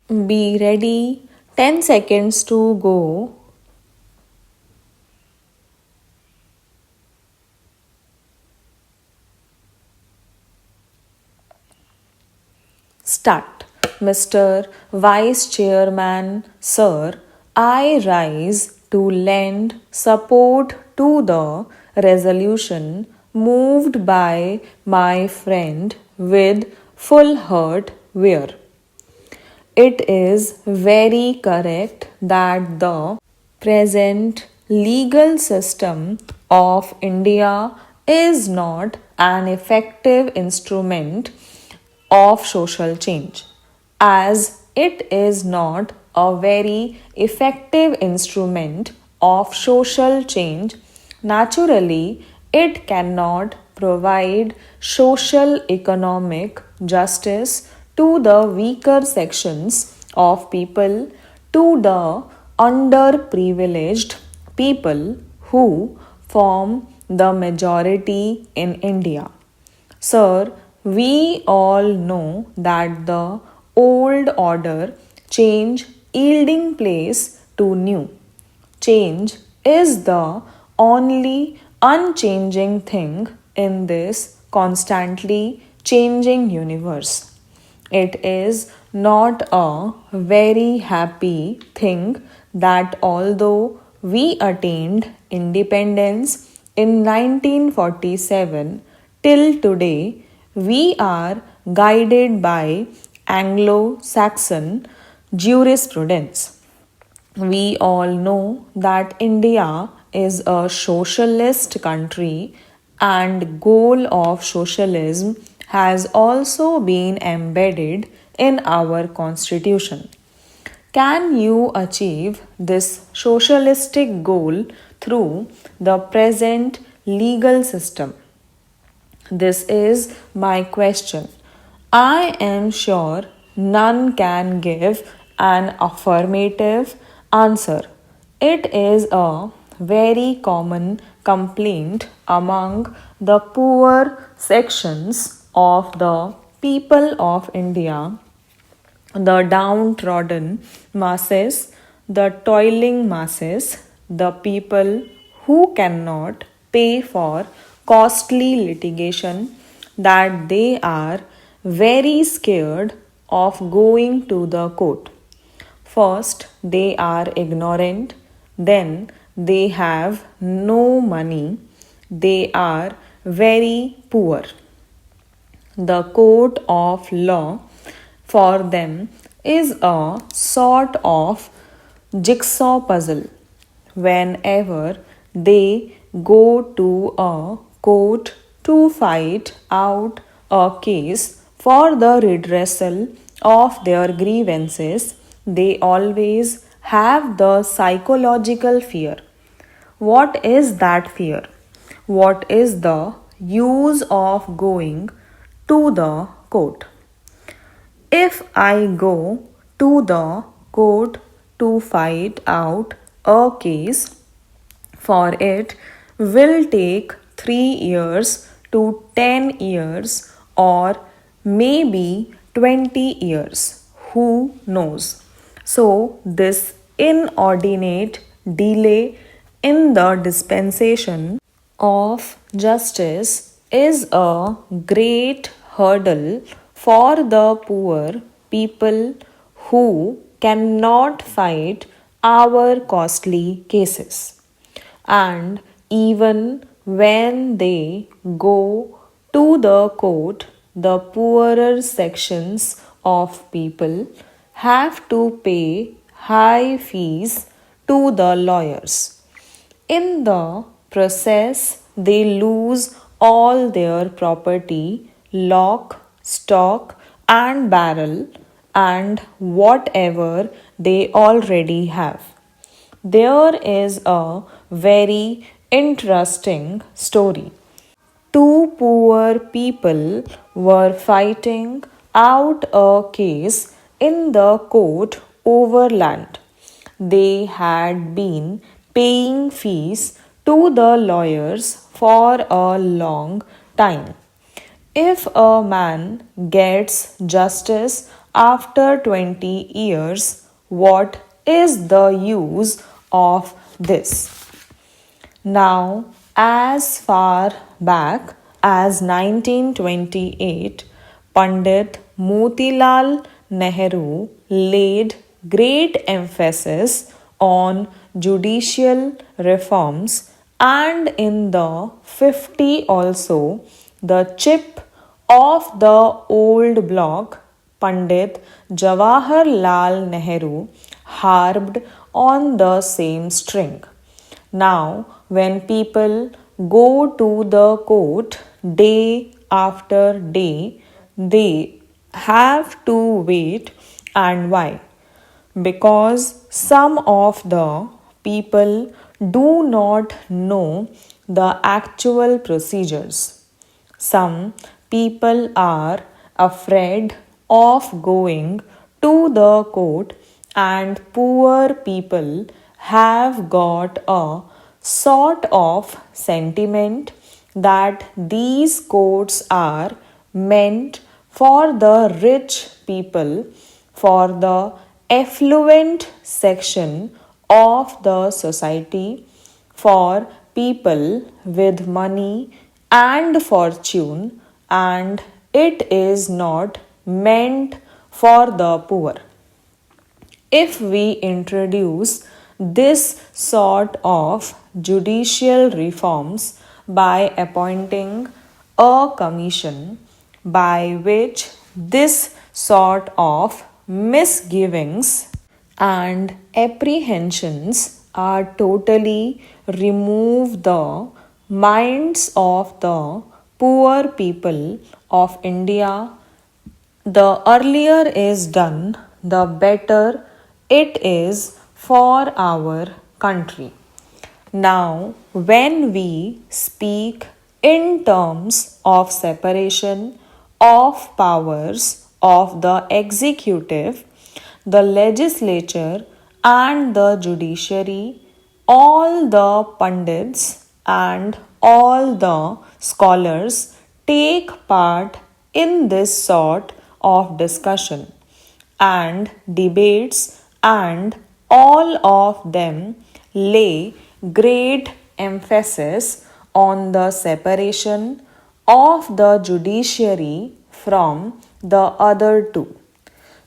Be ready. 10 seconds to go. Start. Mr. Vice Chairman, Sir, I rise to lend support to the resolution moved by my friend with full heart where it is very correct that the present legal system of India is not an effective instrument of social change, as it is not a very effective instrument of social change. Naturally, it cannot provide social economic justice to the weaker sections of people, to the underprivileged people who form the majority in India. Sir, we all know that the old order change yielding place to new. Change is the only unchanging thing in this constantly changing universe. It is not a very happy thing that although we attained independence in 1947 till today, we are guided by Anglo Saxon jurisprudence. We all know that India is a socialist country and goal of socialism has also been embedded in our constitution. Can you achieve this socialistic goal through the present legal system? This is my question. I am sure none can give an affirmative answer. It is a very common complaint among the poor sections of the people of India, the downtrodden masses, the toiling masses, the people who cannot pay for costly litigation, that they are very scared of going to the court. First, they are ignorant, then, they have no money, they are very poor. The court of law for them is a sort of jigsaw puzzle. Whenever they go to a court to fight out a case for the redressal of their grievances, they always have the psychological fear. What is that fear? What is the use of going to the court? If I go to the court to fight out a case, for it will take 3 years to 10 years or maybe 20 years. Who knows? So, this inordinate delay in the dispensation of justice is a great hurdle for the poor people who cannot fight our costly cases. And even when they go to the court, the poorer sections of people have to pay high fees to the lawyers. In the process, they lose all their property, lock, stock, and barrel, and whatever they already have. There is a very interesting story. Two poor people were fighting out a case in the court over land. They had been paying fees to the lawyers for a long time. If a man gets justice after 20 years, what is the use of this? Now, as far back as 1928, Pandit Motilal Nehru laid great emphasis on judicial reforms, and in the 50 also the chip of the old block, Pandit Jawaharlal Nehru, harped on the same string. Now, when people go to the court day after day, they have to wait. And why? Because some of the people do not know the actual procedures. Some people are afraid of going to the court, and poor people have got a sort of sentiment that these courts are meant for the rich people, for the affluent section of the society, for people with money and fortune, and it is not meant for the poor. If we introduce this sort of judicial reforms by appointing a commission by which this sort of misgivings and apprehensions are totally removed, the minds of the poor people of India, the earlier is done, the better it is for our country. Now, when we speak in terms of separation of powers of the executive, the legislature, and the judiciary, all the pundits and all the scholars take part in this sort of discussion and debates, and all of them lay great emphasis on the separation of the judiciary from the other two.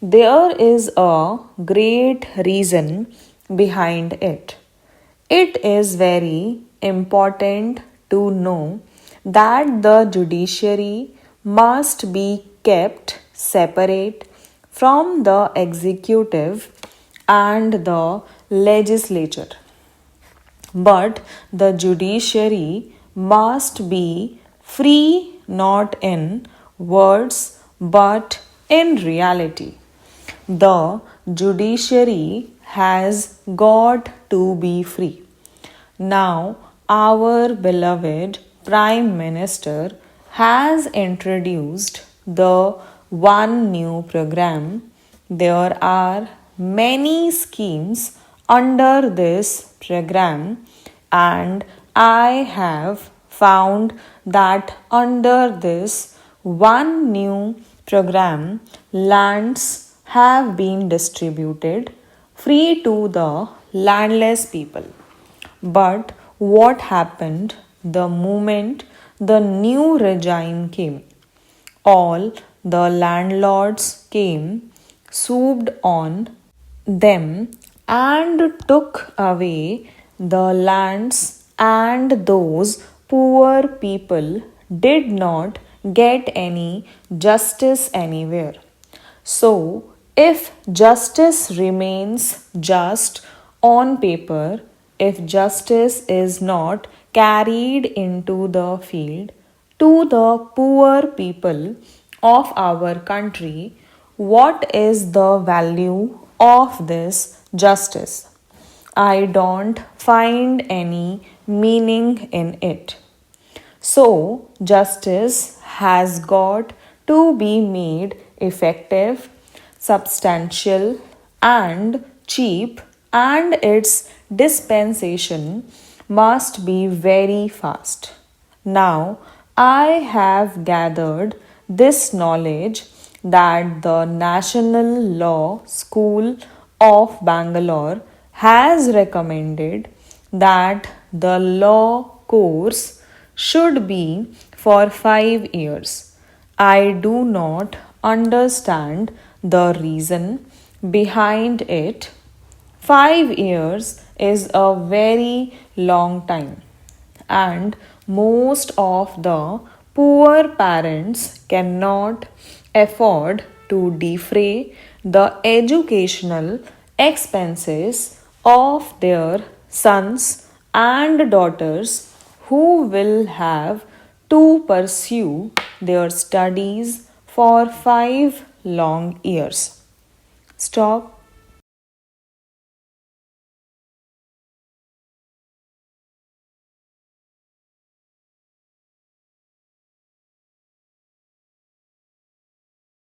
There is a great reason behind it. It is very important to know that the judiciary must be kept separate from the executive and the legislature. But the judiciary must be free not in words but in reality. The judiciary has got to be free. Now, our beloved Prime Minister has introduced the One New program. There are many schemes under this program, and I have found that under this One New program, lands have been distributed free to the landless people. But what happened the moment the new regime came? All the landlords came, swooped on them, and took away the lands, and those poor people did not get any justice anywhere. So, if justice remains just on paper, if justice is not carried into the field to the poor people of our country, what is the value of this justice? I don't find any meaning in it. So, justice has got to be made effective, substantial, and cheap, and its dispensation must be very fast. Now, I have gathered this knowledge that the National Law School of Bangalore has recommended that the law course should be for 5 years. I do not understand the reason behind it. 5 years is a very long time, and most of the poor parents cannot afford to defray the educational expenses of their sons and daughters who will have to pursue their studies for 5 long years. Stop.